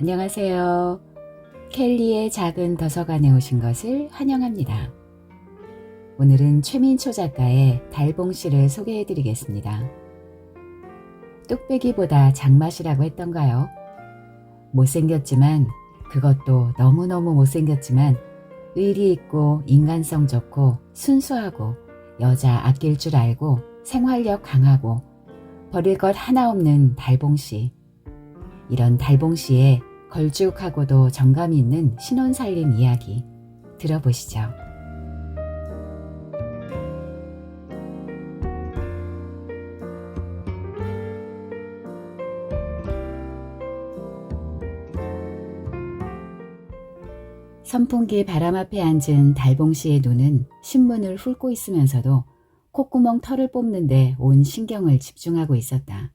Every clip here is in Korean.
안녕하세요. 켈리의 작은 도서관에 오신 것을 환영합니다. 오늘은 최민초 작가의 달봉시를 소개해 드리겠습니다. 뚝배기보다 장맛이라고 했던가요? 못생겼지만, 그것도 너무너무 못생겼지만 의리 있고 인간성 좋고 순수하고 여자 아낄 줄 알고 생활력 강하고 버릴 것 하나 없는 달봉시. 이런 달봉시에 걸쭉하고도 정감 있는 신혼 살림 이야기 들어보시죠. 선풍기 바람 앞에 앉은 달봉시의 눈은 신문을 훑고 있으면서도 콧구멍 털을 뽑는데 온 신경을 집중하고 있었다.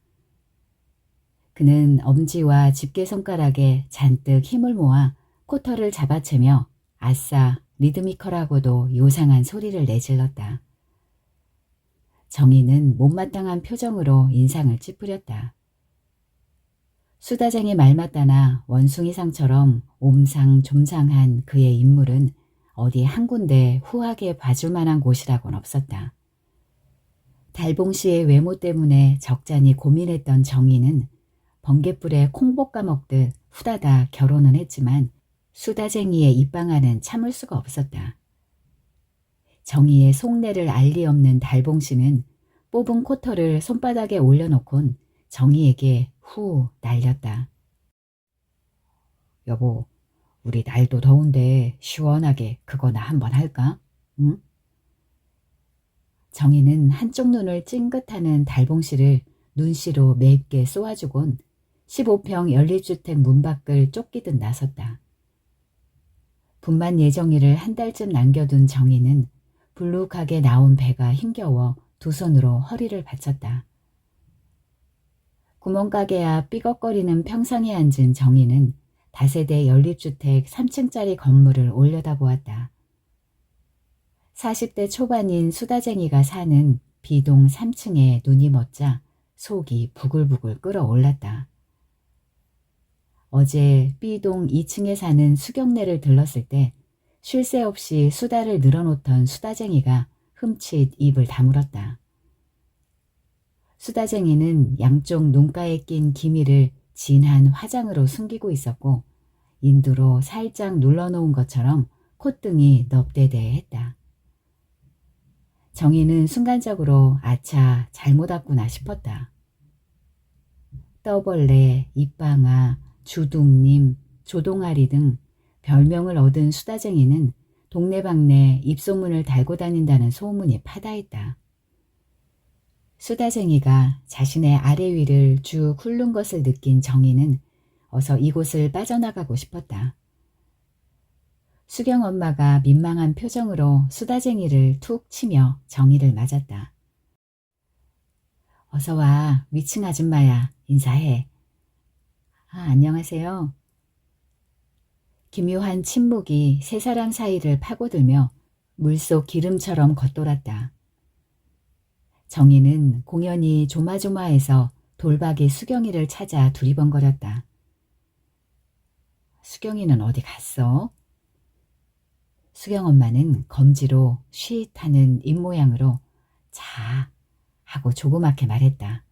그는 엄지와 집게손가락에 잔뜩 힘을 모아 코털을 잡아채며 아싸 리드미컬하고도 요상한 소리를 내질렀다. 정희는 못마땅한 표정으로 인상을 찌푸렸다. 수다쟁이 말맞다나 원숭이상처럼 옴상좀상한 그의 인물은 어디 한 군데 후하게 봐줄 만한 곳이라곤 없었다. 달봉시의 외모 때문에 적잖이 고민했던 정희는 번갯불에 콩 볶아 먹듯 후다닥 결혼은 했지만 수다쟁이의 입방아는 참을 수가 없었다. 정희의 속내를 알 리 없는 달봉시는 뽑은 코털을 손바닥에 올려놓곤 정희에게 후 날렸다. 여보, 우리 날도 더운데 시원하게 그거나 한번 할까? 응? 정희는 한쪽 눈을 찡긋하는 달봉시를 눈시로 맵게 쏘아주곤 15평 연립주택 문 밖을 쫓기듯 나섰다. 분만 예정일을 한 달쯤 남겨둔 정희는 불룩하게 나온 배가 힘겨워 두 손으로 허리를 받쳤다. 구멍가게 앞 삐걱거리는 평상에 앉은 정희는 다세대 연립주택 3층짜리 건물을 올려다보았다. 40대 초반인 수다쟁이가 사는 B동 3층에 눈이 멋자 속이 부글부글 끓어올랐다. 어제 B동 2층에 사는 수경네를 들렀을 때 쉴 새 없이 수다를 늘어놓던 수다쟁이가 흠칫 입을 다물었다. 수다쟁이는 양쪽 눈가에 낀 기미를 진한 화장으로 숨기고 있었고 인두로 살짝 눌러놓은 것처럼 콧등이 넙대대했다. 정희는 순간적으로 아차 잘못 왔구나 싶었다. 떠벌레, 입방아, 주둥님, 조동아리 등 별명을 얻은 수다쟁이는 동네방네 입소문을 달고 다닌다는 소문이 파다했다. 수다쟁이가 자신의 아래 위를 쭉 훑는 것을 느낀 정희는 어서 이곳을 빠져나가고 싶었다. 수경 엄마가 민망한 표정으로 수다쟁이를 툭 치며 정희를 맞았다. 어서 와, 위층 아줌마야. 인사해. 안녕하세요. 기묘한 침묵이 세 사람 사이를 파고들며 물속 기름처럼 겉돌았다. 정희는 공연히 조마조마해서 돌박이 수경이를 찾아 두리번거렸다. 수경이는 어디 갔어? 수경 엄마는 검지로 쉿하는 입모양으로 자 하고 조그맣게 말했다.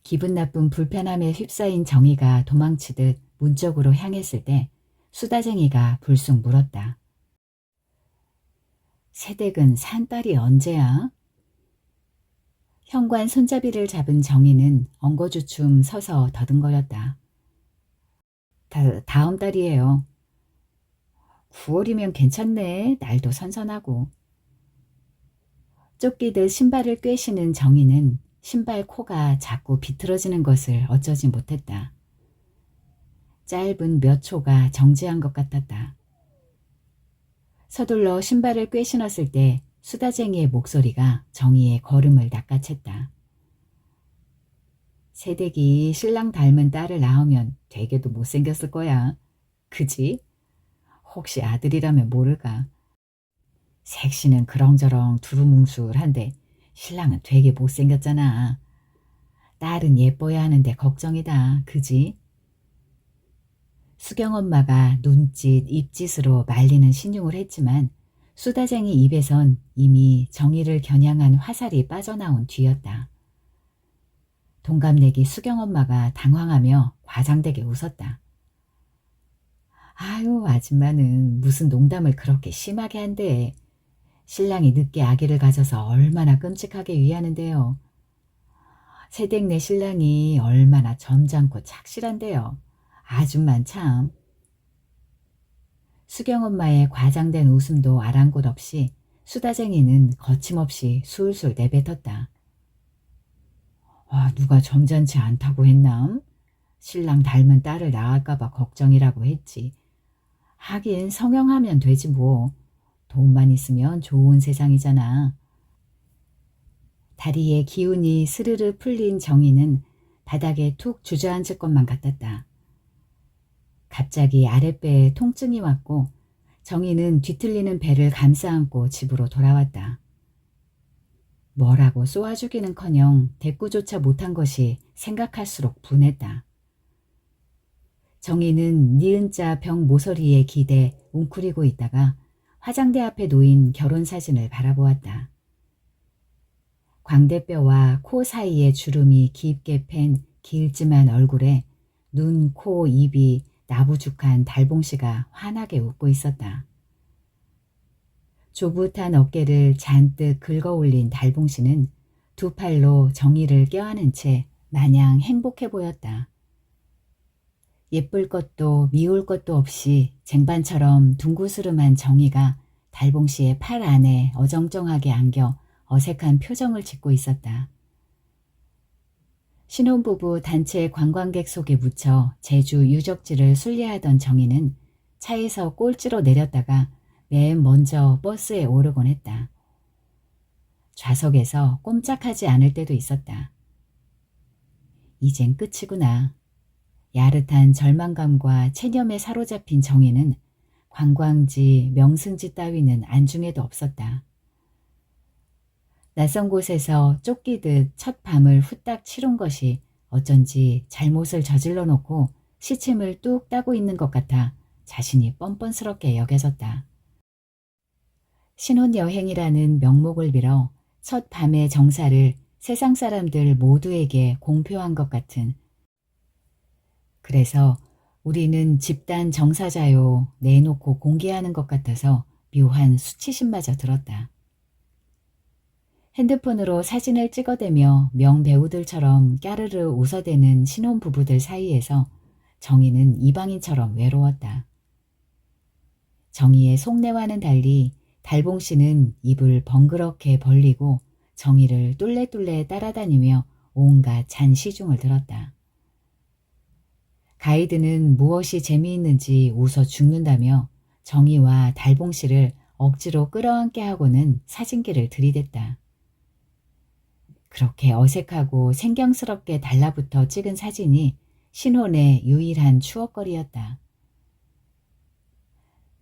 기분 나쁜 불편함에 휩싸인 정희가 도망치듯 문 쪽으로 향했을 때 수다쟁이가 불쑥 물었다. 새댁은 산 딸이 언제야? 현관 손잡이를 잡은 정희는 엉거주춤 서서 더듬거렸다. 다음 달이에요. 9월이면 괜찮네. 날도 선선하고. 쫓기듯 신발을 꿰시는 정희는 신발 코가 자꾸 비틀어지는 것을 어쩌지 못했다. 짧은 몇 초가 정지한 것 같았다. 서둘러 신발을 꿰 신었을 때 수다쟁이의 목소리가 정희의 걸음을 낚아챘다. 새댁이 신랑 닮은 딸을 낳으면 되게도 못생겼을 거야. 그지? 혹시 아들이라면 모를까. 색시는 그렁저렁 두루뭉술한데 신랑은 되게 못생겼잖아. 딸은 예뻐야 하는데 걱정이다. 그지? 수경 엄마가 눈짓, 입짓으로 말리는 신용을 했지만 수다쟁이 입에선 이미 정의를 겨냥한 화살이 빠져나온 뒤였다. 동갑내기 수경 엄마가 당황하며 과장되게 웃었다. 아유, 아줌마는 무슨 농담을 그렇게 심하게 한대. 신랑이 늦게 아기를 가져서 얼마나 끔찍하게 위하는데요. 새댁네 신랑이 얼마나 점잖고 착실한데요. 아줌만 참. 수경 엄마의 과장된 웃음도 아랑곳 없이 수다쟁이는 거침없이 술술 내뱉었다. 누가 점잖지 않다고 했남? 신랑 닮은 딸을 낳을까봐 걱정이라고 했지. 하긴 성형하면 되지 뭐. 돈만 있으면 좋은 세상이잖아. 다리에 기운이 스르르 풀린 정희는 바닥에 툭 주저앉을 것만 같았다. 갑자기 아랫배에 통증이 왔고 정희는 뒤틀리는 배를 감싸안고 집으로 돌아왔다. 뭐라고 쏘아주기는커녕 대꾸조차 못한 것이 생각할수록 분했다. 정희는 니은자 벽 모서리에 기대 웅크리고 있다가 화장대 앞에 놓인 결혼사진을 바라보았다. 광대뼈와 코 사이에 주름이 깊게 팬 길지만 얼굴에 눈, 코, 입이 나부죽한 달봉씨가 환하게 웃고 있었다. 조붓한 어깨를 잔뜩 긁어올린 달봉씨는 두 팔로 정희를 껴안은 채 마냥 행복해 보였다. 예쁠 것도 미울 것도 없이 쟁반처럼 둥구스름한 정희가 달봉씨의 팔 안에 어정쩡하게 안겨 어색한 표정을 짓고 있었다. 신혼부부 단체 관광객 속에 묻혀 제주 유적지를 순례하던 정희는 차에서 꼴찌로 내렸다가 맨 먼저 버스에 오르곤 했다. 좌석에서 꼼짝하지 않을 때도 있었다. 이젠 끝이구나. 야릇한 절망감과 체념에 사로잡힌 정희는 관광지, 명승지 따위는 안중에도 없었다. 낯선 곳에서 쫓기듯 첫 밤을 후딱 치룬 것이 어쩐지 잘못을 저질러 놓고 시침을 뚝 따고 있는 것 같아 자신이 뻔뻔스럽게 여겨졌다. 신혼여행이라는 명목을 빌어 첫 밤의 정사를 세상 사람들 모두에게 공표한 것 같은, 그래서 우리는 집단 정사자요 내놓고 공개하는 것 같아서 묘한 수치심마저 들었다. 핸드폰으로 사진을 찍어대며 명배우들처럼 까르르 웃어대는 신혼부부들 사이에서 정희는 이방인처럼 외로웠다. 정희의 속내와는 달리 달봉씨는 입을 번그렇게 벌리고 정희를 뚫레뚫레 따라다니며 온갖 잔시중을 들었다. 가이드는 무엇이 재미있는지 웃어 죽는다며 정희와 달봉씨를 억지로 끌어안게 하고는 사진기를 들이댔다. 그렇게 어색하고 생경스럽게 달라붙어 찍은 사진이 신혼의 유일한 추억거리였다.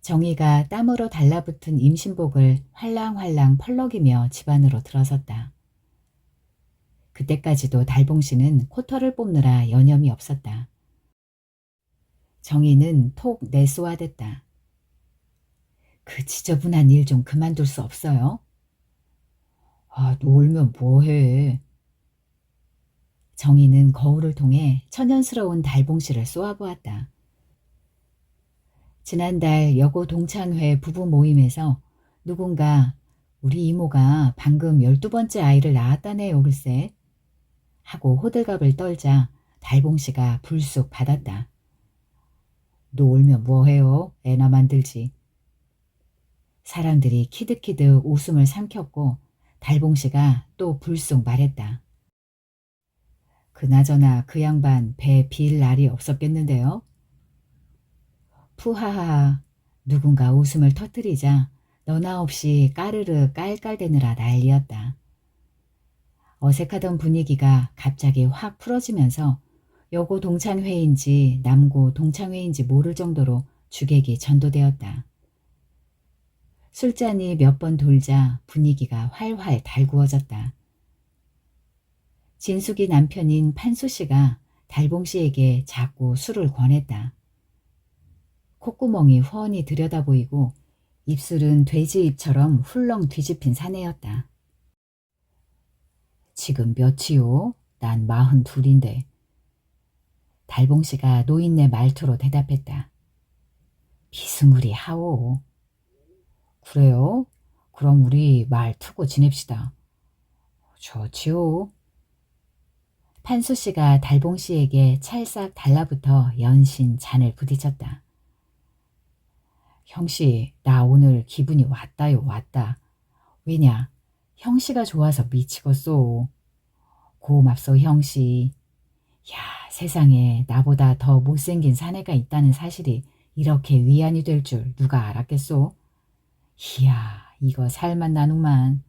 정희가 땀으로 달라붙은 임신복을 활랑활랑 펄럭이며 집 안으로 들어섰다. 그때까지도 달봉씨는 코털을 뽑느라 여념이 없었다. 정희는 톡 내쏘아댔다. 그 지저분한 일 좀 그만둘 수 없어요? 놀면 뭐해. 정희는 거울을 통해 천연스러운 달봉씨를 쏘아보았다. 지난달 여고 동창회 부부 모임에서 누군가 우리 이모가 방금 12번째 아이를 낳았다네요 글쎄 하고 호들갑을 떨자 달봉씨가 불쑥 받았다. 놀면 뭐해요? 애나 만들지. 사람들이 키득키득 웃음을 삼켰고 달봉씨가 또 불쑥 말했다. 그나저나 그 양반 배 빌 날이 없었겠는데요? 푸하하. 누군가 웃음을 터뜨리자 너나 없이 까르르 깔깔대느라 난리였다. 어색하던 분위기가 갑자기 확 풀어지면서 여고 동창회인지 남고 동창회인지 모를 정도로 주객이 전도되었다. 술잔이 몇 번 돌자 분위기가 활활 달구어졌다. 진숙이 남편인 판수씨가 달봉씨에게 자꾸 술을 권했다. 콧구멍이 훤히 들여다보이고 입술은 돼지 입처럼 훌렁 뒤집힌 사내였다. 지금 몇이요? 난 42인데. 달봉씨가 노인네 말투로 대답했다. 비스무리하오. 그래요? 그럼 우리 말 트고 지냅시다. 좋지요. 판수씨가 달봉씨에게 찰싹 달라붙어 연신 잔을 부딪혔다. 형씨, 나 오늘 기분이 왔다요, 왔다. 왜냐, 형씨가 좋아서 미치겠소. 고맙소, 형씨. 야, 세상에 나보다 더 못생긴 사내가 있다는 사실이 이렇게 위안이 될 줄 누가 알았겠소? 이야, 이거 살맛 나누만.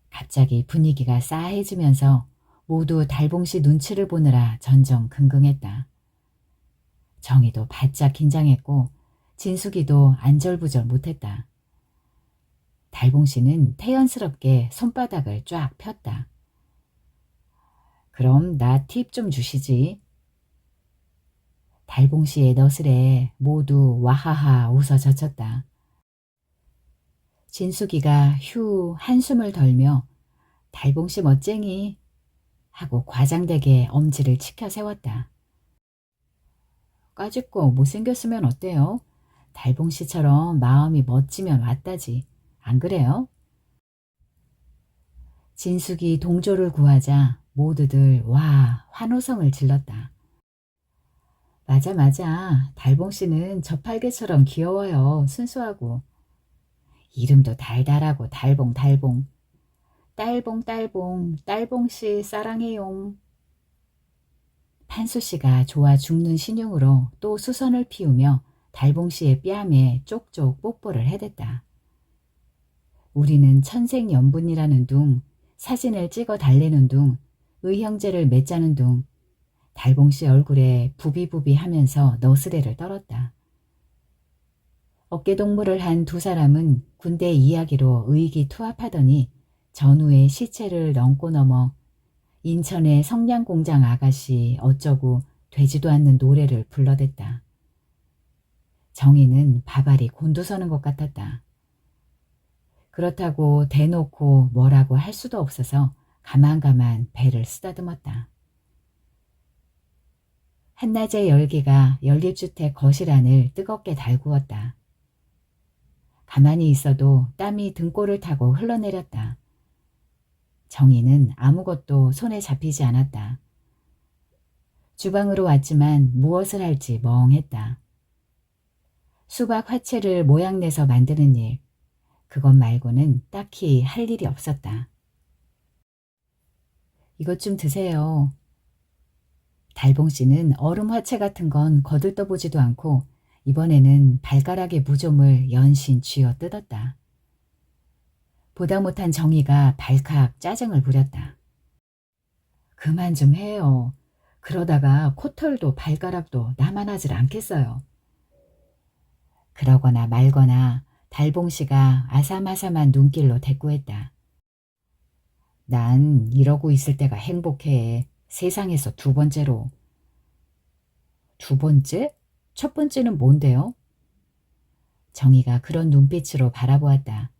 갑자기 분위기가 싸해지면서 모두 달봉씨 눈치를 보느라 전전긍긍했다. 정희도 바짝 긴장했고 진숙이도 안절부절 못했다. 달봉씨는 태연스럽게 손바닥을 쫙 폈다. 그럼 나 팁 좀 주시지. 달봉씨의 너스레 모두 와하하 웃어 젖혔다. 진숙이가 휴 한숨을 덜며 달봉씨 멋쟁이 하고 과장되게 엄지를 치켜 세웠다. 까짓거 못생겼으면 어때요? 달봉씨처럼 마음이 멋지면 왔다지. 안 그래요? 진숙이 동조를 구하자 모두들 와 환호성을 질렀다. 맞아 맞아. 달봉씨는 저팔계처럼 귀여워요. 순수하고. 이름도 달달하고 달봉 달봉. 딸봉 딸봉 딸봉씨 사랑해용. 판수씨가 좋아 죽는 신용으로 또 수선을 피우며 달봉씨의 뺨에 쪽쪽 뽀뽀를 해댔다. 우리는 천생연분이라는 둥, 사진을 찍어 달래는 둥, 의형제를 맺자는 둥, 달봉씨 얼굴에 부비부비 하면서 너스레를 떨었다. 어깨동무를 한 두 사람은 군대 이야기로 의기투합하더니 전우의 시체를 넘고 넘어 인천의 성냥공장 아가씨 어쩌고 되지도 않는 노래를 불러댔다. 정희는 바바리 곤두서는 것 같았다. 그렇다고 대놓고 뭐라고 할 수도 없어서 가만가만 배를 쓰다듬었다. 한낮의 열기가 연립주택 거실 안을 뜨겁게 달구었다. 가만히 있어도 땀이 등골을 타고 흘러내렸다. 정희는 아무것도 손에 잡히지 않았다. 주방으로 왔지만 무엇을 할지 멍했다. 수박 화채를 모양내서 만드는 일, 그것 말고는 딱히 할 일이 없었다. 이것 좀 드세요. 달봉씨는 얼음 화채 같은 건 거들떠보지도 않고 이번에는 발가락의 무좀을 연신 쥐어 뜯었다. 보다 못한 정희가 발칵 짜증을 부렸다. 그만 좀 해요. 그러다가 코털도 발가락도 나만 하질 않겠어요. 그러거나 말거나 달봉씨가 아삼아삼한 눈길로 대꾸했다. 난 이러고 있을 때가 행복해. 세상에서 두 번째로. 두 번째? 첫 번째는 뭔데요? 정희가 그런 눈빛으로 바라보았다.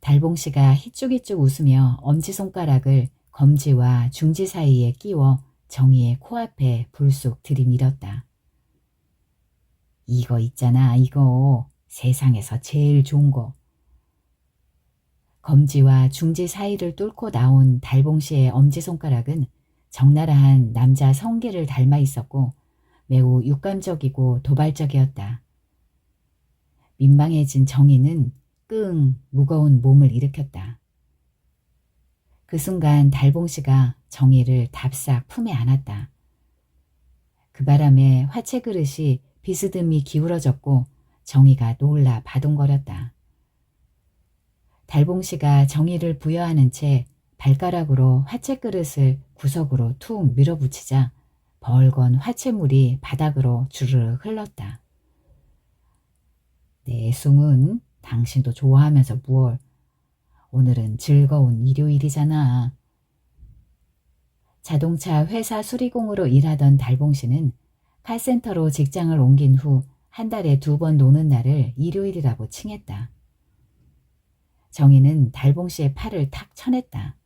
달봉씨가 희쭉희쭉 웃으며 엄지손가락을 검지와 중지 사이에 끼워 정희의 코앞에 불쑥 들이밀었다. 이거 있잖아, 이거. 세상에서 제일 좋은 거. 검지와 중지 사이를 뚫고 나온 달봉씨의 엄지손가락은 적나라한 남자 성기를 닮아 있었고 매우 육감적이고 도발적이었다. 민망해진 정희는 끙 무거운 몸을 일으켰다. 그 순간 달봉씨가 정희를 답싹 품에 안았다. 그 바람에 화채 그릇이 비스듬히 기울어졌고 정희가 놀라 바둥거렸다. 달봉씨가 정희를 부여하는 채 발가락으로 화채 그릇을 구석으로 툭 밀어붙이자 벌건 화채물이 바닥으로 주르륵 흘렀다. 내 숭은 당신도 좋아하면서 무얼. 오늘은 즐거운 일요일이잖아. 자동차 회사 수리공으로 일하던 달봉씨는 카센터로 직장을 옮긴 후 한 달에 2번 노는 날을 일요일이라고 칭했다. 정희는 달봉 씨의 팔을 탁 쳐냈다.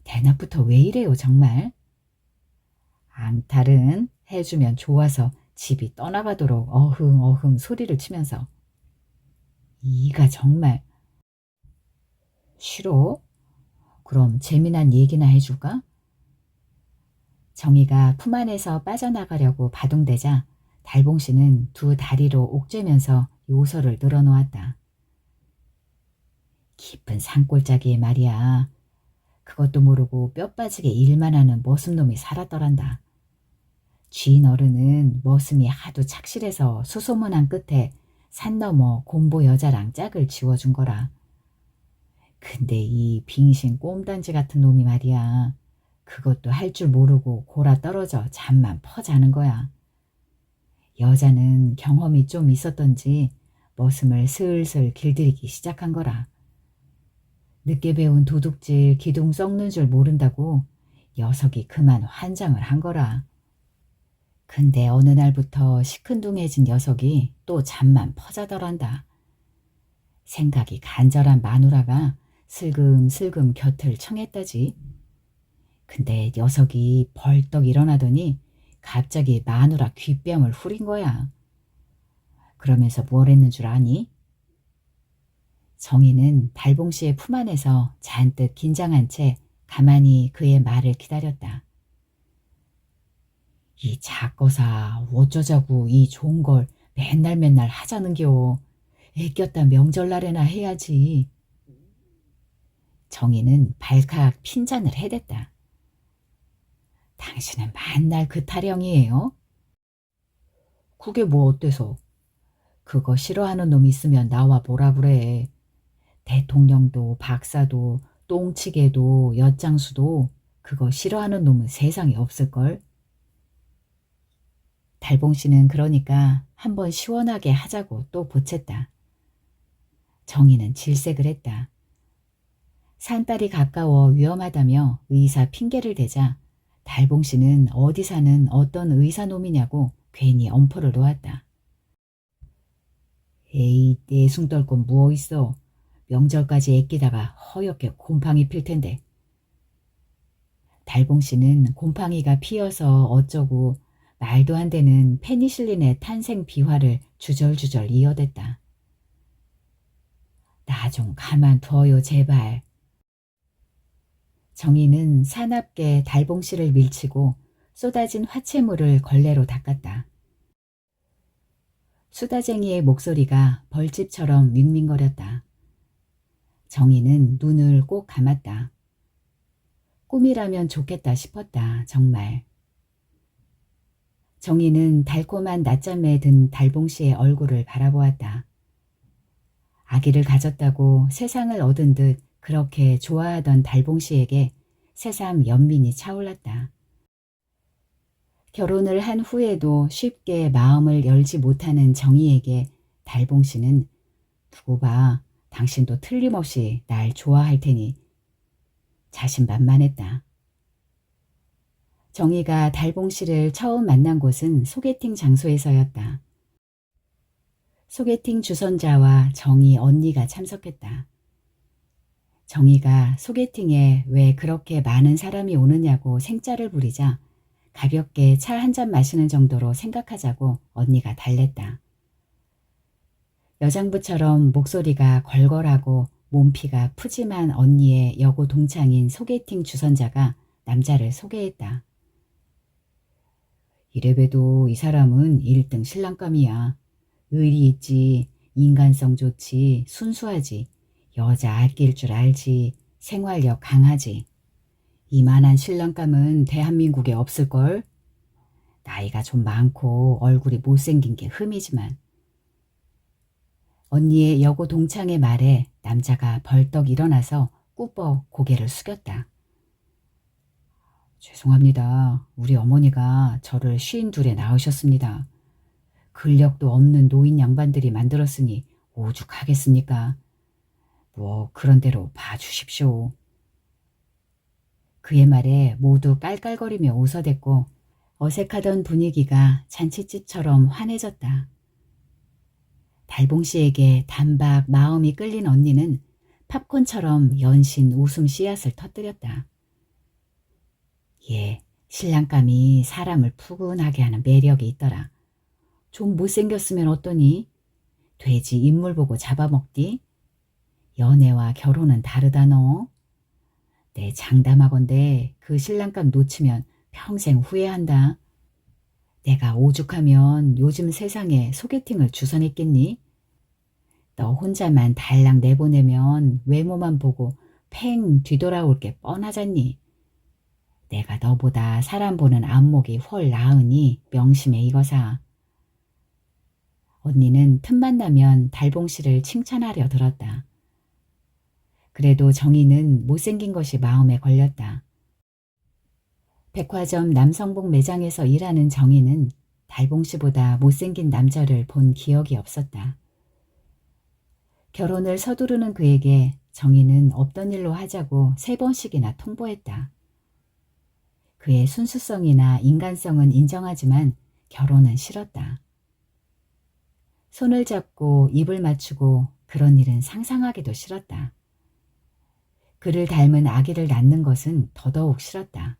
대낮부터 왜 이래요 정말? 앙탈은 해주면 좋아서 집이 떠나가도록 어흥 어흥 소리를 치면서. 이가 정말. 싫어? 그럼 재미난 얘기나 해줄까? 정희가 품 안에서 빠져나가려고 바둥대자 달봉 씨는 두 다리로 옥죄면서 요소를 늘어놓았다. 깊은 산골짜기에 말이야. 그것도 모르고 뼈 빠지게 일만 하는 머슴놈이 살았더란다. 쥐인 어른은 머슴이 하도 착실해서 수소문한 끝에 산 너머 공보 여자랑 짝을 지워준 거라. 근데 이 빙신 꼼단지 같은 놈이 말이야. 그것도 할 줄 모르고 골아 떨어져 잠만 퍼자는 거야. 여자는 경험이 좀 있었던지 머슴을 슬슬 길들이기 시작한 거라. 늦게 배운 도둑질 기둥 썩는 줄 모른다고 녀석이 그만 환장을 한 거라. 근데 어느 날부터 시큰둥해진 녀석이 또 잠만 퍼자더란다. 생각이 간절한 마누라가 슬금슬금 곁을 청했다지. 근데 녀석이 벌떡 일어나더니 갑자기 마누라 귓뺨을 후린 거야. 그러면서 뭘 했는 줄 아니? 정희는 달봉 씨의 품 안에서 잔뜩 긴장한 채 가만히 그의 말을 기다렸다. 이 작거사 어쩌자고 이 좋은 걸 맨날 하자는겨. 애꼈다 명절날에나 해야지. 정희는 발칵 핀잔을 해댔다. 당신은 만날 그 타령이에요? 그게 뭐 어때서? 그거 싫어하는 놈 있으면 나와 보라 그래. 대통령도 박사도 똥치개도 엿장수도 그거 싫어하는 놈은 세상에 없을걸? 달봉 씨는 그러니까 한번 시원하게 하자고 또 보챘다. 정희는 질색을 했다. 산딸이 가까워 위험하다며 의사 핑계를 대자 달봉 씨는 어디 사는 어떤 의사놈이냐고 괜히 엄포를 놓았다. 에이, 내숭 떨 건 무어 있어. 명절까지 애끼다가 허옇게 곰팡이 필 텐데. 달봉 씨는 곰팡이가 피어서 어쩌고 말도 안 되는 페니실린의 탄생 비화를 주절주절 이어댔다. 나 좀 가만둬요 제발. 정희는 사납게 달봉 씨를 밀치고 쏟아진 화채물을 걸레로 닦았다. 수다쟁이의 목소리가 벌집처럼 밍밍거렸다. 정희는 눈을 꼭 감았다. 꿈이라면 좋겠다 싶었다. 정말. 정희는 달콤한 낮잠에 든 달봉 씨의 얼굴을 바라보았다. 아기를 가졌다고 세상을 얻은 듯 그렇게 좋아하던 달봉 씨에게 새삼 연민이 차올랐다. 결혼을 한 후에도 쉽게 마음을 열지 못하는 정희에게 달봉 씨는 두고 봐. 당신도 틀림없이 날 좋아할 테니 자신만만했다. 정희가 달봉 씨를 처음 만난 곳은 소개팅 장소에서였다. 소개팅 주선자와 정희 언니가 참석했다. 정희가 소개팅에 왜 그렇게 많은 사람이 오느냐고 생짜를 부리자 가볍게 차 한 잔 마시는 정도로 생각하자고 언니가 달랬다. 여장부처럼 목소리가 걸걸하고 몸피가 푸짐한 언니의 여고 동창인 소개팅 주선자가 남자를 소개했다. 이래봬도 이 사람은 1등 신랑감이야. 의리 있지, 인간성 좋지, 순수하지, 여자 아낄 줄 알지, 생활력 강하지. 이만한 신랑감은 대한민국에 없을걸? 나이가 좀 많고 얼굴이 못생긴 게 흠이지만. 언니의 여고 동창의 말에 남자가 벌떡 일어나서 꾸벅 고개를 숙였다. 죄송합니다. 우리 어머니가 저를 52에 낳으셨습니다. 근력도 없는 노인 양반들이 만들었으니 오죽하겠습니까? 뭐 그런 대로 봐주십시오. 그의 말에 모두 깔깔거리며 웃어댔고 어색하던 분위기가 잔칫집처럼 환해졌다. 달봉 씨에게 단박 마음이 끌린 언니는 팝콘처럼 연신 웃음 씨앗을 터뜨렸다. 예, 신랑감이 사람을 푸근하게 하는 매력이 있더라. 좀 못생겼으면 어떠니? 돼지 인물 보고 잡아먹디? 연애와 결혼은 다르다 너. 내 장담하건대 그 신랑감 놓치면 평생 후회한다. 내가 오죽하면 요즘 세상에 소개팅을 주선했겠니? 너 혼자만 달랑 내보내면 외모만 보고 팽 뒤돌아올 게 뻔하잖니. 내가 너보다 사람 보는 안목이 훨 나으니 명심해 이거사. 언니는 틈만 나면 달봉씨를 칭찬하려 들었다. 그래도 정희는 못생긴 것이 마음에 걸렸다. 백화점 남성복 매장에서 일하는 정희는 달봉씨보다 못생긴 남자를 본 기억이 없었다. 결혼을 서두르는 그에게 정희는 없던 일로 하자고 3번씩이나 통보했다. 그의 순수성이나 인간성은 인정하지만 결혼은 싫었다. 손을 잡고 입을 맞추고 그런 일은 상상하기도 싫었다. 그를 닮은 아기를 낳는 것은 더더욱 싫었다.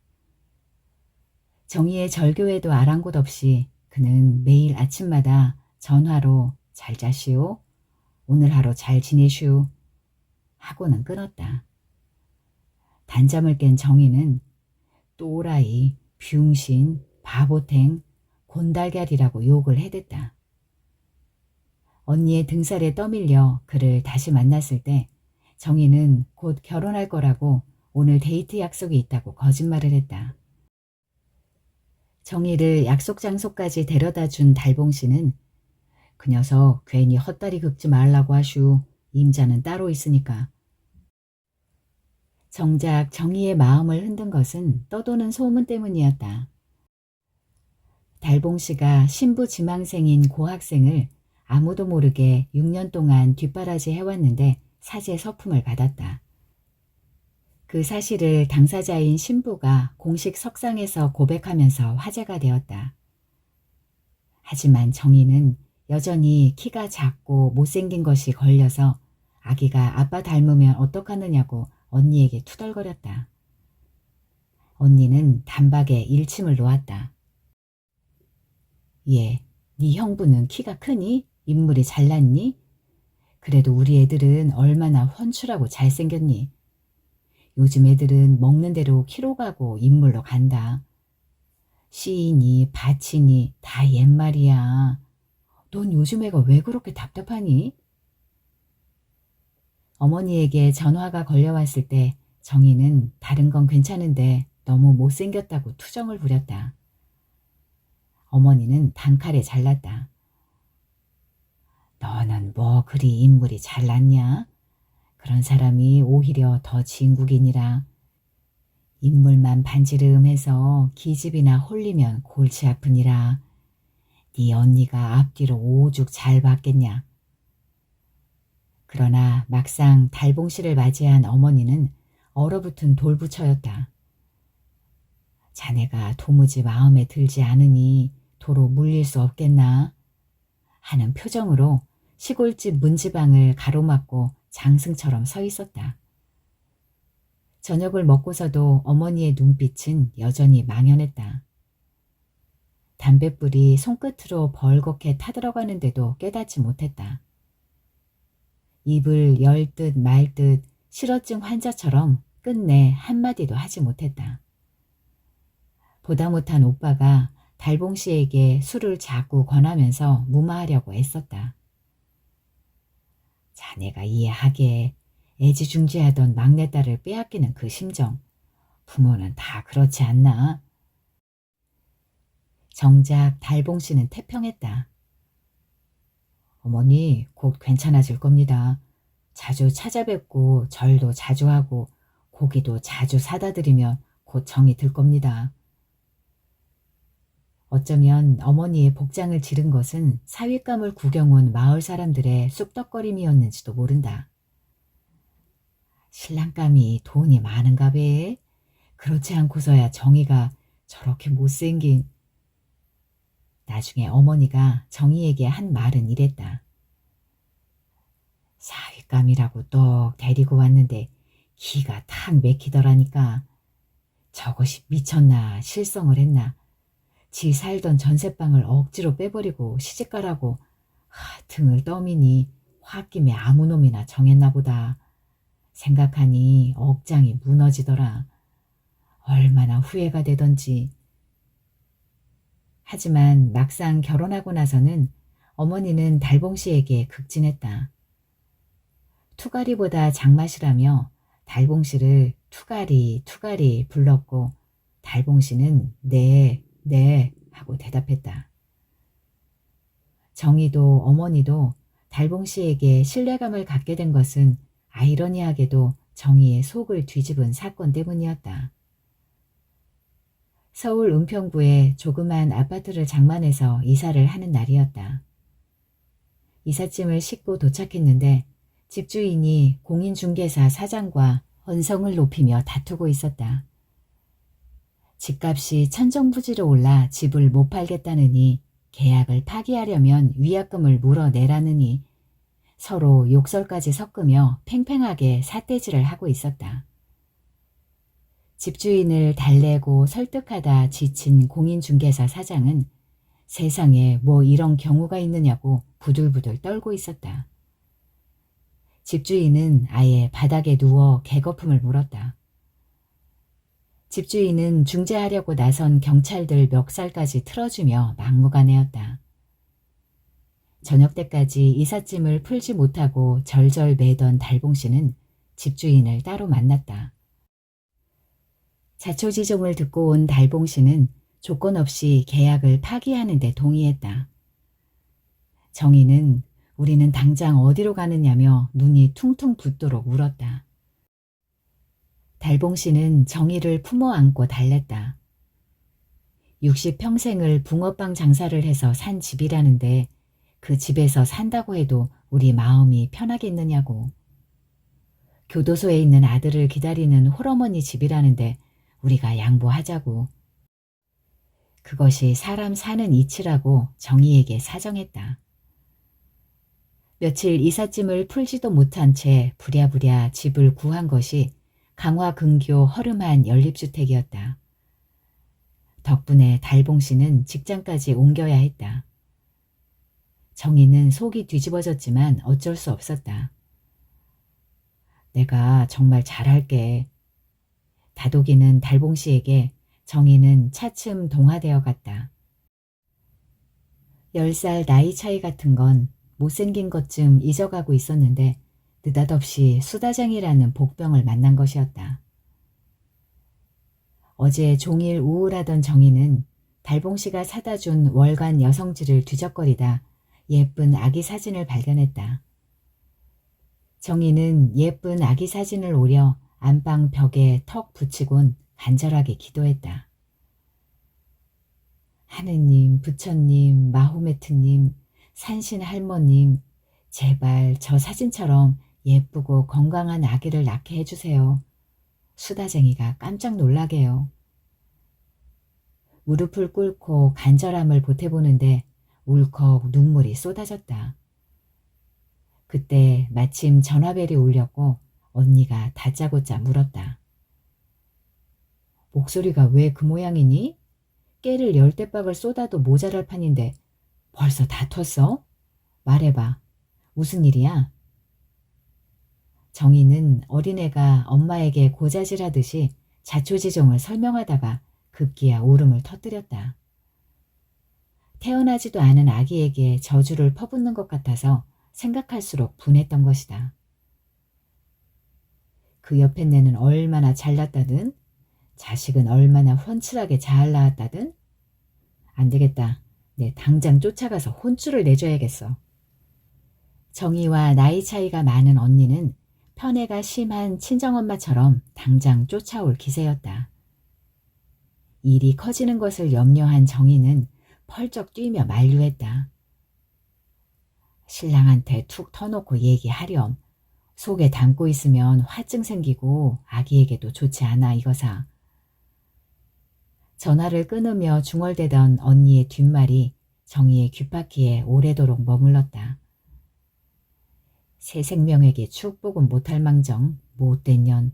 정희의 절교에도 아랑곳 없이 그는 매일 아침마다 전화로 잘 자시오, 오늘 하루 잘 지내슈 하고는 끊었다. 단잠을 깬 정희는 또라이, 병신, 바보탱, 곤달걀이라고 욕을 해댔다. 언니의 등살에 떠밀려 그를 다시 만났을 때 정희는 곧 결혼할 거라고 오늘 데이트 약속이 있다고 거짓말을 했다. 정희를 약속 장소까지 데려다 준 달봉씨는 그 녀석 괜히 헛다리 긁지 말라고 하슈. 임자는 따로 있으니까. 정작 정희의 마음을 흔든 것은 떠도는 소문 때문이었다. 달봉씨가 신부 지망생인 고학생을 아무도 모르게 6년 동안 뒷바라지 해왔는데 사제 서품을 받았다. 그 사실을 당사자인 신부가 공식 석상에서 고백하면서 화제가 되었다. 하지만 정희는 여전히 키가 작고 못생긴 것이 걸려서 아기가 아빠 닮으면 어떡하느냐고 언니에게 투덜거렸다. 언니는 단박에 일침을 놓았다. 예, 네 형부는 키가 크니? 인물이 잘났니? 그래도 우리 애들은 얼마나 훤출하고 잘생겼니? 요즘 애들은 먹는 대로 키로 가고 인물로 간다. 시이니 밭이니 다 옛말이야. 넌 요즘 애가 왜 그렇게 답답하니? 어머니에게 전화가 걸려왔을 때 정희는 다른 건 괜찮은데 너무 못생겼다고 투정을 부렸다. 어머니는 단칼에 잘랐다. 너는 뭐 그리 인물이 잘났냐? 그런 사람이 오히려 더 진국이니라. 인물만 반지름해서 기집이나 홀리면 골치 아프니라. 네 언니가 앞뒤로 오죽 잘 봤겠냐. 그러나 막상 달봉씨를 맞이한 어머니는 얼어붙은 돌부처였다. 자네가 도무지 마음에 들지 않으니 도로 물릴 수 없겠나 하는 표정으로 시골집 문지방을 가로막고 장승처럼 서 있었다. 저녁을 먹고서도 어머니의 눈빛은 여전히 망연했다. 담뱃불이 손끝으로 벌겋게 타들어가는데도 깨닫지 못했다. 입을 열 듯 말 듯 실어증 환자처럼 끝내 한마디도 하지 못했다. 보다 못한 오빠가 달봉씨에게 술을 자꾸 권하면서 무마하려고 애썼다. 자네가 이해하게 애지중지하던 막내딸을 빼앗기는 그 심정, 부모는 다 그렇지 않나? 정작 달봉씨는 태평했다. 어머니 곧 괜찮아질 겁니다. 자주 찾아뵙고 절도 자주 하고 고기도 자주 사다 드리면 곧 정이 들 겁니다. 어쩌면 어머니의 복장을 지른 것은 사윗감을 구경 온 마을 사람들의 쑥덕거림이었는지도 모른다. 신랑감이 돈이 많은가 배? 그렇지 않고서야 정희가 저렇게 못생긴 나중에 어머니가 정희에게 한 말은 이랬다. 사윗감이라고 똑 데리고 왔는데 기가 탁 맥히더라니까. 저것이 미쳤나 실성을 했나. 지 살던 전셋방을 억지로 빼버리고 시집가라고 등을 떠미니 홧김에 아무 놈이나 정했나 보다. 생각하니 억장이 무너지더라. 얼마나 후회가 되던지. 하지만 막상 결혼하고 나서는 어머니는 달봉씨에게 극진했다. 투가리보다 장맛이라며 달봉씨를 투가리 투가리 불렀고 달봉씨는 네, 네 하고 대답했다. 정희도 어머니도 달봉씨에게 신뢰감을 갖게 된 것은 아이러니하게도 정희의 속을 뒤집은 사건 때문이었다. 서울 은평구에 조그만 아파트를 장만해서 이사를 하는 날이었다. 이삿짐을 싣고 도착했는데 집주인이 공인중개사 사장과 언성을 높이며 다투고 있었다. 집값이 천정부지로 올라 집을 못 팔겠다느니 계약을 파기하려면 위약금을 물어내라느니 서로 욕설까지 섞으며 팽팽하게 삿대질을 하고 있었다. 집주인을 달래고 설득하다 지친 공인중개사 사장은 세상에 뭐 이런 경우가 있느냐고 부들부들 떨고 있었다. 집주인은 아예 바닥에 누워 개거품을 물었다. 집주인은 중재하려고 나선 경찰들 멱살까지 틀어주며 막무가내였다. 저녁 때까지 이삿짐을 풀지 못하고 절절 매던 달봉씨는 집주인을 따로 만났다. 자초지종을 듣고 온 달봉씨는 조건 없이 계약을 파기하는 데 동의했다. 정희는 우리는 당장 어디로 가느냐며 눈이 퉁퉁 붓도록 울었다. 달봉씨는 정희를 품어 안고 달랬다. 60평생을 붕어빵 장사를 해서 산 집이라는데 그 집에서 산다고 해도 우리 마음이 편하겠느냐고. 교도소에 있는 아들을 기다리는 홀어머니 집이라는데 우리가 양보하자고. 그것이 사람 사는 이치라고 정희에게 사정했다. 며칠 이삿짐을 풀지도 못한 채 부랴부랴 집을 구한 것이 강화 근교 허름한 연립주택이었다. 덕분에 달봉씨는 직장까지 옮겨야 했다. 정희는 속이 뒤집어졌지만 어쩔 수 없었다. 내가 정말 잘할게. 다독이는 달봉씨에게 정희는 차츰 동화되어 갔다. 10살 나이 차이 같은 건 못생긴 것쯤 잊어가고 있었는데 느닷없이 수다쟁이라는 복병을 만난 것이었다. 어제 종일 우울하던 정희는 달봉씨가 사다 준 월간 여성지를 뒤적거리다 예쁜 아기 사진을 발견했다. 정희는 예쁜 아기 사진을 오려 안방 벽에 턱 붙이곤 간절하게 기도했다. 하느님, 부처님, 마호메트님, 산신 할머님, 제발 저 사진처럼 예쁘고 건강한 아기를 낳게 해주세요. 수다쟁이가 깜짝 놀라게요. 무릎을 꿇고 간절함을 보태보는데 울컥 눈물이 쏟아졌다. 그때 마침 전화벨이 울렸고 언니가 다짜고짜 물었다. 목소리가 왜 그 모양이니? 깨를 10대박을 쏟아도 모자랄 판인데 벌써 다퉜어? 말해봐. 무슨 일이야? 정희는 어린애가 엄마에게 고자질하듯이 자초지종을 설명하다가 급기야 울음을 터뜨렸다. 태어나지도 않은 아기에게 저주를 퍼붓는 것 같아서 생각할수록 분했던 것이다. 그 옆에 내는 얼마나 잘났다든, 자식은 얼마나 훤칠하게 잘 낳았다든. 안 되겠다. 내 당장 쫓아가서 혼쭐을 내줘야겠어. 정희와 나이 차이가 많은 언니는 편애가 심한 친정엄마처럼 당장 쫓아올 기세였다. 일이 커지는 것을 염려한 정희는 펄쩍 뛰며 만류했다. 신랑한테 툭 터놓고 얘기하렴. 속에 담고 있으면 화증 생기고 아기에게도 좋지 않아 이거사. 전화를 끊으며 중얼대던 언니의 뒷말이 정희의 귓바퀴에 오래도록 머물렀다. 새 생명에게 축복은 못할 망정 못된 년.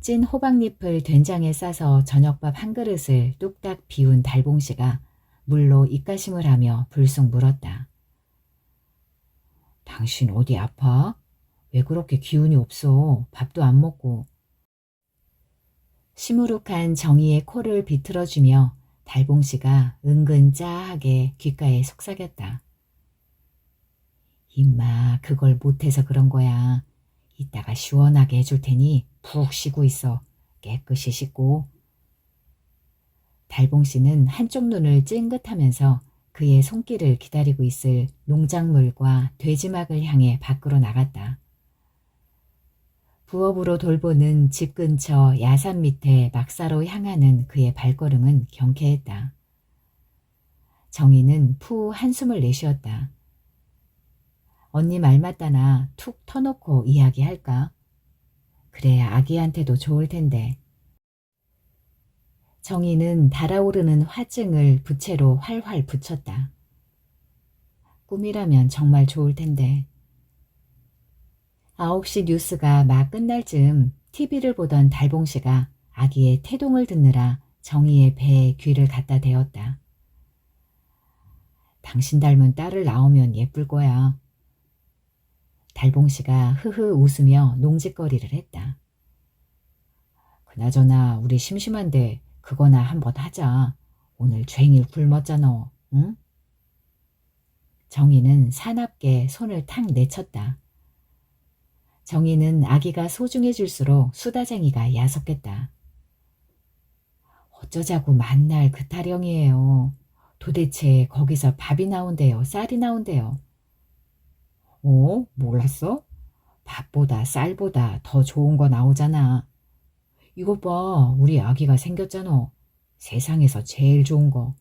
찐 호박잎을 된장에 싸서 저녁밥 한 그릇을 뚝딱 비운 달봉씨가 물로 입가심을 하며 불쑥 물었다. 당신 어디 아파? 왜 그렇게 기운이 없어? 밥도 안 먹고. 시무룩한 정희의 코를 비틀어주며 달봉씨가 은근 짜하게 귓가에 속삭였다. 임마, 그걸 못해서 그런 거야. 이따가 시원하게 해줄 테니 푹 쉬고 있어. 깨끗이 씻고. 달봉씨는 한쪽 눈을 찡긋하면서 그의 손길을 기다리고 있을 농작물과 돼지막을 향해 밖으로 나갔다. 부업으로 돌보는 집 근처 야산 밑에 막사로 향하는 그의 발걸음은 경쾌했다. 정희는 푸 한숨을 내쉬었다. 언니 말 맞다나 툭 터놓고 이야기할까? 그래야 아기한테도 좋을 텐데. 정희는 달아오르는 화증을 부채로 활활 붙였다. 꿈이라면 정말 좋을 텐데. 9시 뉴스가 막 끝날 즈음 TV를 보던 달봉씨가 아기의 태동을 듣느라 정희의 배에 귀를 갖다 대었다. 당신 닮은 딸을 낳으면 예쁠 거야. 달봉씨가 흐흐 웃으며 농짓거리를 했다. 그나저나 우리 심심한데 그거나 한번 하자. 오늘 종일 굶었잖아. 응? 정희는 사납게 손을 탁 내쳤다. 정희는 아기가 소중해질수록 수다쟁이가 야속했다. 어쩌자고 만날 그 타령이에요. 도대체 거기서 밥이 나온대요? 쌀이 나온대요? 몰랐어? 밥보다 쌀보다 더 좋은 거 나오잖아. 이것 봐, 우리 아기가 생겼잖아. 세상에서 제일 좋은 거.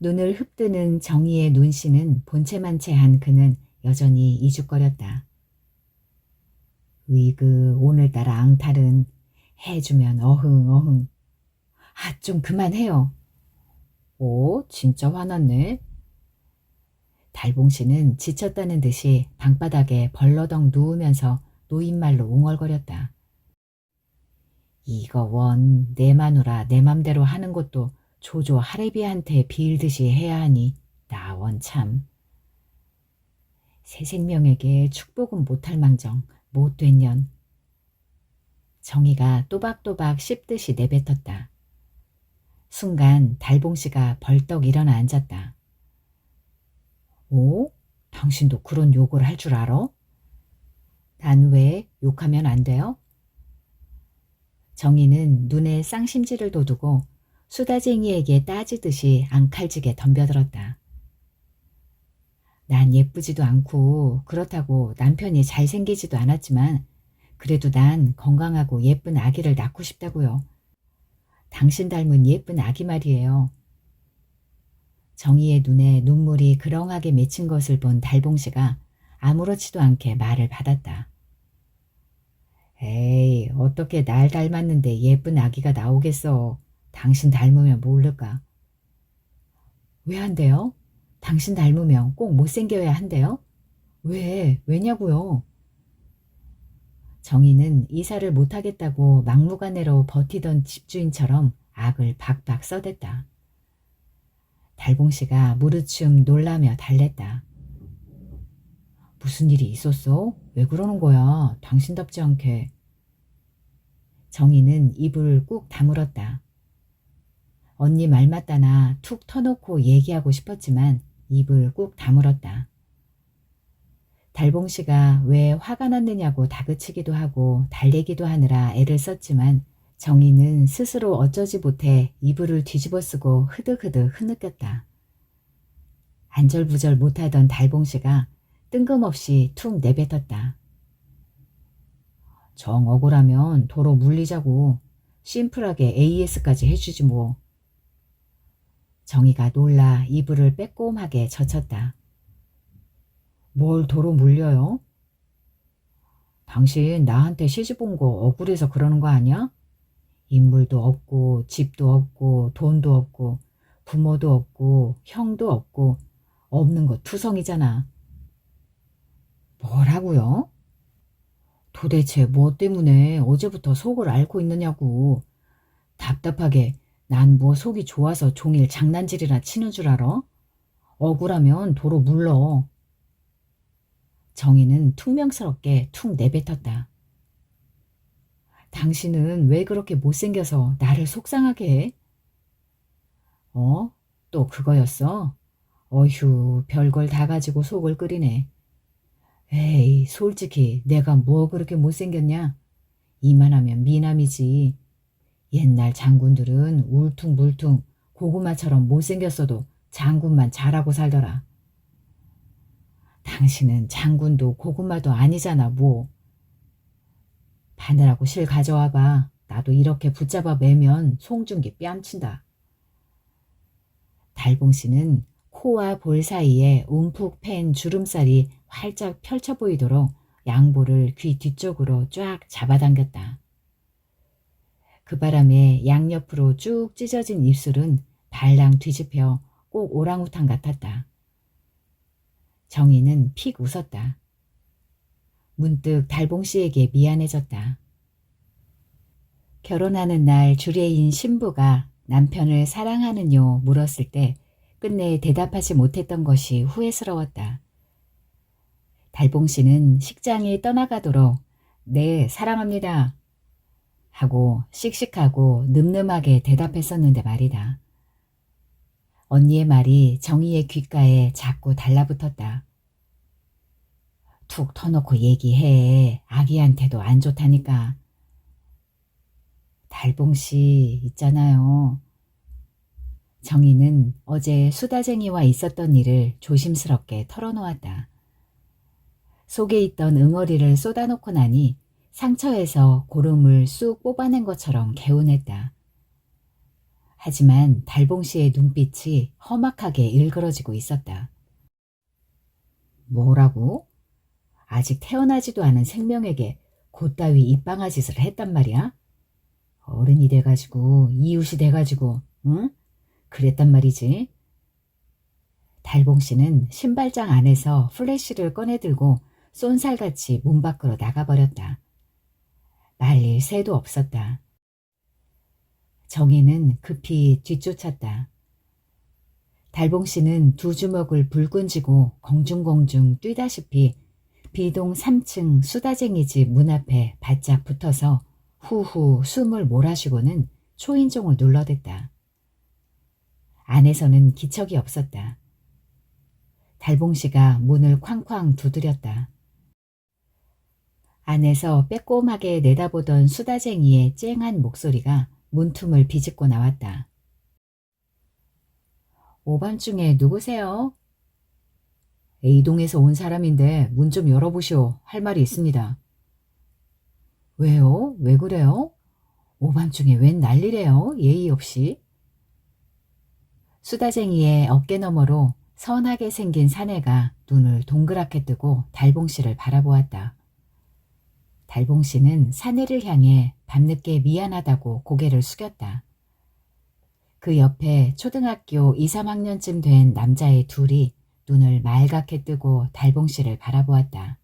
눈을 흡뜨는 정희의 눈씨는 본체만체한 그는 여전히 이죽거렸다. 으이그 오늘따라 앙탈은 해주면 어흥. 좀 그만해요. 오, 진짜 화났네. 달봉씨는 지쳤다는 듯이 방바닥에 벌러덩 누우면서 노인말로 웅얼거렸다. 이거 원, 내 마누라 내 맘대로 하는 것도 조조 하레비한테 빌듯이 해야 하니 나 원 참. 새 생명에게 축복은 못할 망정 못된 년. 정희가 또박또박 씹듯이 내뱉었다. 순간 달봉씨가 벌떡 일어나 앉았다. 오? 당신도 그런 욕을 할 줄 알아? 난 왜 욕하면 안 돼요? 정희는 눈에 쌍심지를 돋우고 수다쟁이에게 따지듯이 앙칼지게 덤벼들었다. 난 예쁘지도 않고 그렇다고 남편이 잘생기지도 않았지만 그래도 난 건강하고 예쁜 아기를 낳고 싶다고요. 당신 닮은 예쁜 아기 말이에요. 정희의 눈에 눈물이 그렁하게 맺힌 것을 본 달봉씨가 아무렇지도 않게 말을 받았다. 에이, 어떻게 날 닮았는데 예쁜 아기가 나오겠어. 당신 닮으면 모를까. 왜 한대요? 당신 닮으면 꼭 못생겨야 한대요? 왜냐고요? 정희는 이사를 못하겠다고 막무가내로 버티던 집주인처럼 악을 박박 써댔다. 달봉씨가 무르춤 놀라며 달랬다. 무슨 일이 있었어? 왜 그러는 거야? 당신답지 않게. 정희는 입을 꾹 다물었다. 언니 말 맞다나 툭 터놓고 얘기하고 싶었지만 입을 꾹 다물었다. 달봉씨가 왜 화가 났느냐고 다그치기도 하고 달래기도 하느라 애를 썼지만 정희는 스스로 어쩌지 못해 이불을 뒤집어 쓰고 흐득흐득 흐느꼈다. 안절부절 못하던 달봉씨가 뜬금없이 툭 내뱉었다. 정 억울하면 도로 물리자고. 심플하게 AS까지 해주지 뭐. 정희가 놀라 이불을 빼꼼하게 젖혔다. 뭘 도로 물려요? 당신 나한테 시집 온 거 억울해서 그러는 거 아니야? 인물도 없고 집도 없고 돈도 없고 부모도 없고 형도 없고 없는 거 투성이잖아. 뭐라고요? 도대체 뭐 때문에 어제부터 속을 앓고 있느냐고. 답답하게 난 뭐 속이 좋아서 종일 장난질이나 치는 줄 알아? 억울하면 도로 물러. 정희는 퉁명스럽게 툭 내뱉었다. 당신은 왜 그렇게 못생겨서 나를 속상하게 해? 어? 또 그거였어? 어휴, 별걸 다 가지고 속을 끓이네. 에이, 솔직히 내가 뭐 그렇게 못생겼냐? 이만하면 미남이지. 옛날 장군들은 울퉁불퉁 고구마처럼 못생겼어도 장군만 잘하고 살더라. 당신은 장군도 고구마도 아니잖아, 뭐. 바늘하고 실 가져와봐. 나도 이렇게 붙잡아 매면 송중기 뺨친다. 달봉씨는 코와 볼 사이에 움푹 팬 주름살이 활짝 펼쳐 보이도록 양볼을 귀 뒤쪽으로 쫙 잡아당겼다. 그 바람에 양옆으로 쭉 찢어진 입술은 발랑 뒤집혀 꼭 오랑우탄 같았다. 정희는 픽 웃었다. 문득 달봉씨에게 미안해졌다. 결혼하는 날 주례인 신부가 남편을 사랑하느뇨 물었을 때 끝내 대답하지 못했던 것이 후회스러웠다. 달봉씨는 식장이 떠나가도록 네, 사랑합니다 하고 씩씩하고 늠름하게 대답했었는데 말이다. 언니의 말이 정희의 귓가에 자꾸 달라붙었다. 툭 터놓고 얘기해. 아기한테도 안 좋다니까. 달봉씨 있잖아요. 정희는 어제 수다쟁이와 있었던 일을 조심스럽게 털어놓았다. 속에 있던 응어리를 쏟아놓고 나니 상처에서 고름을 쑥 뽑아낸 것처럼 개운했다. 하지만 달봉씨의 눈빛이 험악하게 일그러지고 있었다. 뭐라고? 아직 태어나지도 않은 생명에게 곧따위 입방아 짓을 했단 말이야? 어른이 돼가지고 이웃이 돼가지고 응? 그랬단 말이지. 달봉씨는 신발장 안에서 플래시를 꺼내들고 쏜살같이 문 밖으로 나가버렸다. 말릴 새도 없었다. 정희는 급히 뒤쫓았다. 달봉씨는 두 주먹을 불끈 쥐고 공중공중 뛰다시피 비동 3층 수다쟁이 집 문 앞에 바짝 붙어서 후후 숨을 몰아쉬고는 초인종을 눌러댔다. 안에서는 기척이 없었다. 달봉씨가 문을 쾅쾅 두드렸다. 안에서 빼꼼하게 내다보던 수다쟁이의 쨍한 목소리가 문틈을 비집고 나왔다. 오밤중에 누구세요? A동에서 온 사람인데 문 좀 열어보시오. 할 말이 있습니다. 왜요? 왜 그래요? 오밤중에 웬 난리래요? 예의 없이. 수다쟁이의 어깨 너머로 선하게 생긴 사내가 눈을 동그랗게 뜨고 달봉씨를 바라보았다. 달봉씨는 사내를 향해 밤늦게 미안하다고 고개를 숙였다. 그 옆에 초등학교 2, 3학년쯤 된 남자의 둘이 눈을 말갛게 뜨고 달봉씨를 바라보았다.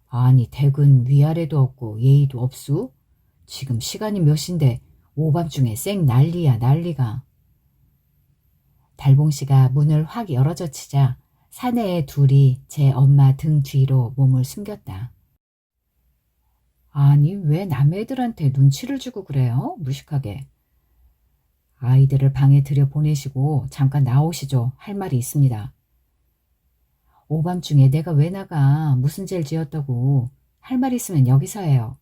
아니 댁은 위아래도 없고 예의도 없수? 지금 시간이 몇 시인데 오밤중에 쌩 난리야 난리가. 달봉씨가 문을 확 열어젖히자 사내의 둘이 제 엄마 등 뒤로 몸을 숨겼다. 아니 왜 남의 애들한테 눈치를 주고 그래요? 무식하게. 아이들을 방에 들여보내시고 잠깐 나오시죠. 할 말이 있습니다. 오밤중에 내가 왜 나가. 무슨 죄를 지었다고. 할 말 있으면 여기서 해요.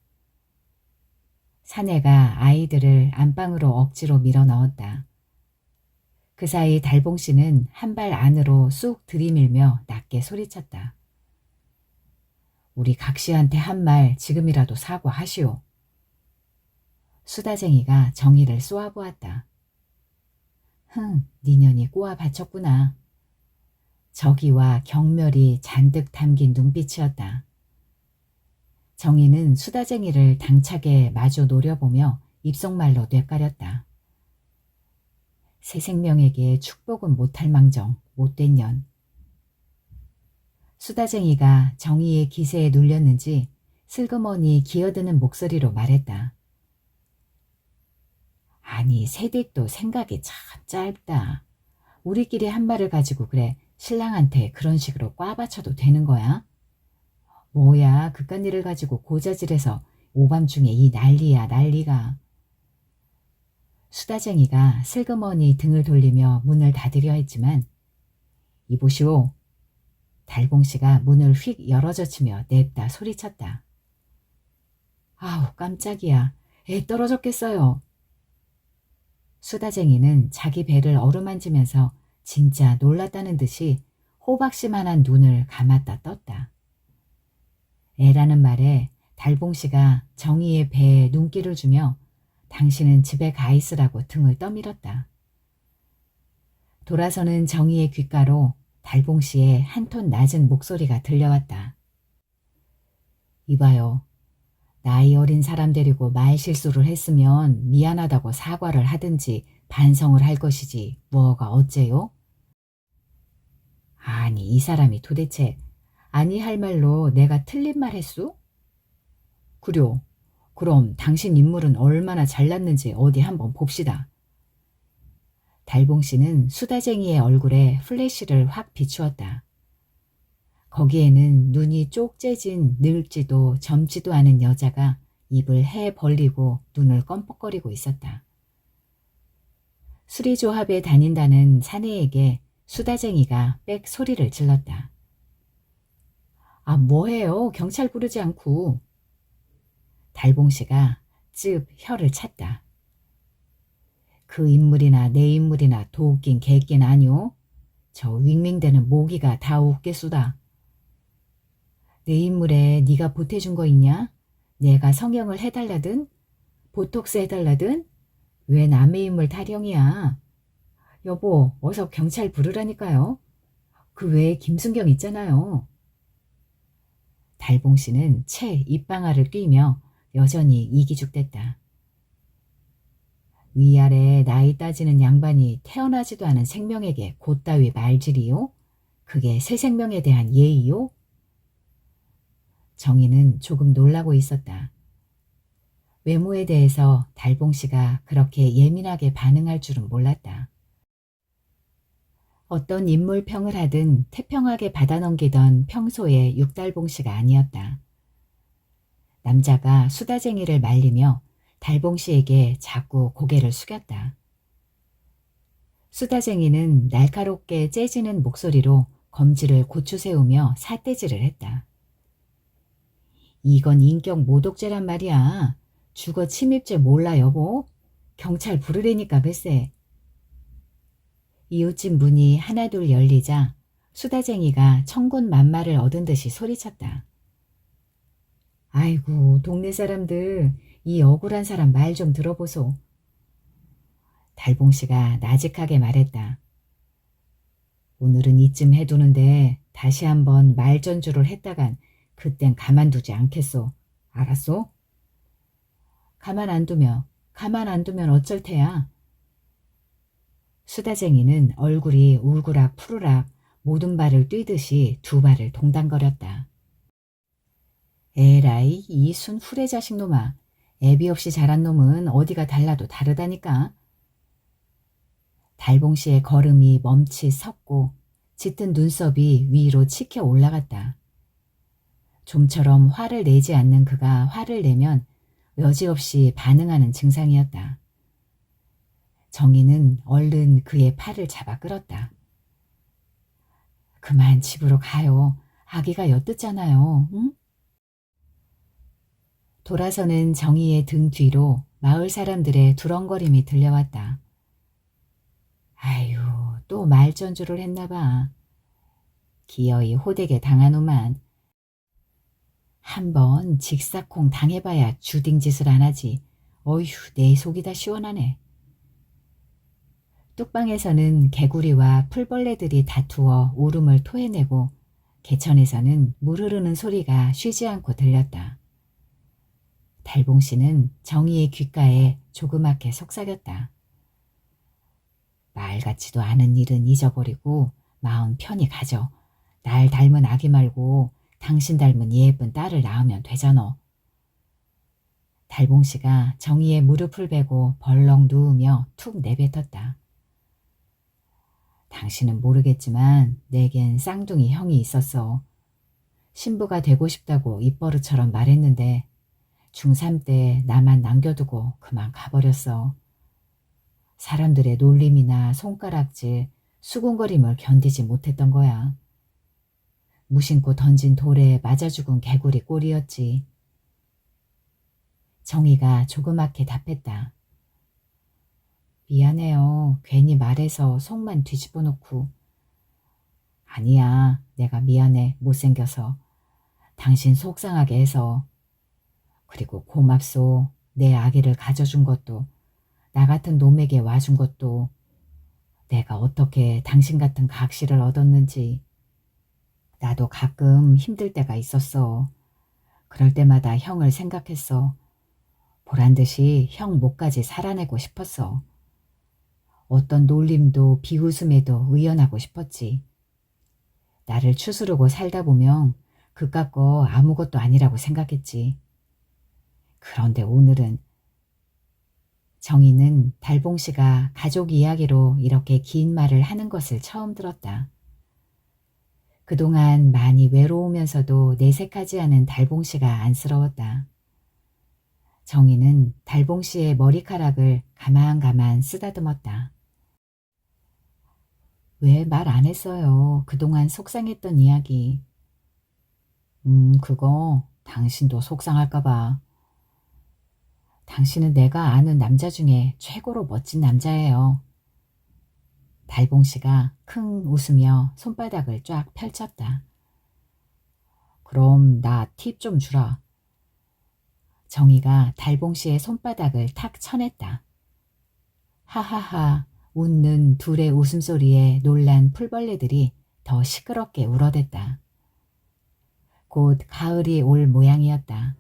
사내가 아이들을 안방으로 억지로 밀어 넣었다. 그 사이 달봉씨는 한 발 안으로 쑥 들이밀며 낮게 소리쳤다. 우리 각시한테 한 말 지금이라도 사과하시오. 수다쟁이가 정의를 쏘아보았다. 니년이 꼬아 바쳤구나. 적의와 경멸이 잔뜩 담긴 눈빛이었다. 정희는 수다쟁이를 당차게 마주 노려보며 입속말로 뇌까렸다. 새 생명에게 축복은 못할 망정 못된 년. 수다쟁이가 정의의 기세에 눌렸는지 슬그머니 기어드는 목소리로 말했다. 아니 새댁도 생각이 참 짧다. 우리끼리 한 말을 가지고 그래 신랑한테 그런 식으로 꽈받쳐도 되는 거야? 뭐야 그깟 일을 가지고 고자질해서 오밤중에 이 난리야 난리가. 수다쟁이가 슬그머니 등을 돌리며 문을 닫으려 했지만 이보시오. 달봉씨가 문을 휙 열어젖히며 냅다 소리쳤다. 아우 깜짝이야. 애 떨어졌겠어요. 수다쟁이는 자기 배를 어루만지면서 진짜 놀랐다는 듯이 호박씨만한 눈을 감았다 떴다. 애라는 말에 달봉씨가 정희의 배에 눈길을 주며 당신은 집에 가 있으라고 등을 떠밀었다. 돌아서는 정희의 귓가로 달봉씨의 한 톤 낮은 목소리가 들려왔다. 이봐요. 나이 어린 사람 데리고 말 실수를 했으면 미안하다고 사과를 하든지 반성을 할 것이지 뭐가 어째요? 아니 이 사람이 도대체 아니 할 말로 내가 틀린 말 했수? 그려. 그럼 당신 인물은 얼마나 잘났는지 어디 한번 봅시다. 달봉씨는 수다쟁이의 얼굴에 플래시를 확 비추었다. 거기에는 눈이 쪽 째진 늙지도 젊지도 않은 여자가 입을 해 벌리고 눈을 껌뻑거리고 있었다. 수리조합에 다닌다는 사내에게 수다쟁이가 빽 소리를 질렀다. 아 뭐해요? 경찰 부르지 않고. 달봉씨가 쯧 혀를 찼다. 그 인물이나 내 인물이나 도 웃긴 개낀 아니오? 저 윙윙대는 모기가 다 웃겠수다. 내 인물에 네가 보태준 거 있냐? 내가 성형을 해달라든? 보톡스 해달라든? 왜 남의 인물 타령이야? 여보 어서 경찰 부르라니까요. 그 외에 김순경 있잖아요. 달봉씨는 채 입방아를 뀌며 여전히 이기죽댔다. 위아래 나이 따지는 양반이 태어나지도 않은 생명에게 곧따위 말질이요? 그게 새 생명에 대한 예의요? 정희는 조금 놀라고 있었다. 외모에 대해서 달봉씨가 그렇게 예민하게 반응할 줄은 몰랐다. 어떤 인물평을 하든 태평하게 받아넘기던 평소의 육달봉씨가 아니었다. 남자가 수다쟁이를 말리며 달봉씨에게 자꾸 고개를 숙였다. 수다쟁이는 날카롭게 째지는 목소리로 검지를 고추세우며 삿대질을 했다. 이건 인격 모독죄란 말이야. 주거 침입죄 몰라 여보? 경찰 부르래니까 글쎄. 이웃집 문이 하나둘 열리자 수다쟁이가 천군만마를 얻은 듯이 소리쳤다. 아이고 동네 사람들 이 억울한 사람 말 좀 들어보소. 달봉씨가 나직하게 말했다. 오늘은 이쯤 해두는데 다시 한번 말전주를 했다간 그땐 가만두지 않겠소. 알았소? 가만 안 두면 어쩔 테야. 수다쟁이는 얼굴이 울그락 푸르락 모든 발을 뛰듯이 두 발을 동당거렸다. 에라이 이 순 후레 자식 놈아. 애비 없이 자란 놈은 어디가 달라도 다르다니까. 달봉씨의 걸음이 멈칫 섰고 짙은 눈썹이 위로 치켜 올라갔다. 좀처럼 화를 내지 않는 그가 화를 내면 여지없이 반응하는 증상이었다. 정희는 얼른 그의 팔을 잡아 끌었다. 그만 집으로 가요. 아기가 엿듣잖아요. 응? 돌아서는 정희의 등 뒤로 마을 사람들의 두렁거림이 들려왔다. 아유, 또 말전주를 했나봐. 기어이 호되게 당하노만. 한번 직사콩 당해봐야 주딩짓을 안 하지. 어휴, 내 속이 다 시원하네. 뚝방에서는 개구리와 풀벌레들이 다투어 울음을 토해내고 개천에서는 물 흐르는 소리가 쉬지 않고 들렸다. 달봉씨는 정희의 귓가에 조그맣게 속삭였다. 말 같지도 않은 일은 잊어버리고 마음 편히 가져. 날 닮은 아기 말고 당신 닮은 예쁜 딸을 낳으면 되잖아. 달봉씨가 정희의 무릎을 베고 벌렁 누우며 툭 내뱉었다. 당신은 모르겠지만 내겐 쌍둥이 형이 있었어. 신부가 되고 싶다고 입버릇처럼 말했는데 중3 때 나만 남겨두고 그만 가버렸어. 사람들의 놀림이나 손가락질, 수군거림을 견디지 못했던 거야. 무심코 던진 돌에 맞아 죽은 개구리 꼴이었지. 정희가 조그맣게 답했다. 미안해요. 괜히 말해서 속만 뒤집어 놓고. 아니야. 내가 미안해. 못생겨서. 당신 속상하게 해서. 그리고 고맙소. 내 아기를 가져준 것도, 나 같은 놈에게 와준 것도, 내가 어떻게 당신 같은 각시를 얻었는지. 나도 가끔 힘들 때가 있었어. 그럴 때마다 형을 생각했어. 보란듯이 형 목까지 살아내고 싶었어. 어떤 놀림도 비웃음에도 의연하고 싶었지. 나를 추스르고 살다 보면 그깟 거 아무것도 아니라고 생각했지. 그런데 오늘은 정희는 달봉씨가 가족 이야기로 이렇게 긴 말을 하는 것을 처음 들었다. 그동안 많이 외로우면서도 내색하지 않은 달봉씨가 안쓰러웠다. 정희는 달봉씨의 머리카락을 가만가만 쓰다듬었다. 왜 말 안 했어요? 그동안 속상했던 이야기. 그거 당신도 속상할까 봐. 당신은 내가 아는 남자 중에 최고로 멋진 남자예요. 달봉씨가 킁 웃으며 손바닥을 쫙 펼쳤다. 그럼 나 팁 좀 주라. 정희가 달봉씨의 손바닥을 탁 쳐냈다. 하하하 웃는 둘의 웃음소리에 놀란 풀벌레들이 더 시끄럽게 울어댔다. 곧 가을이 올 모양이었다.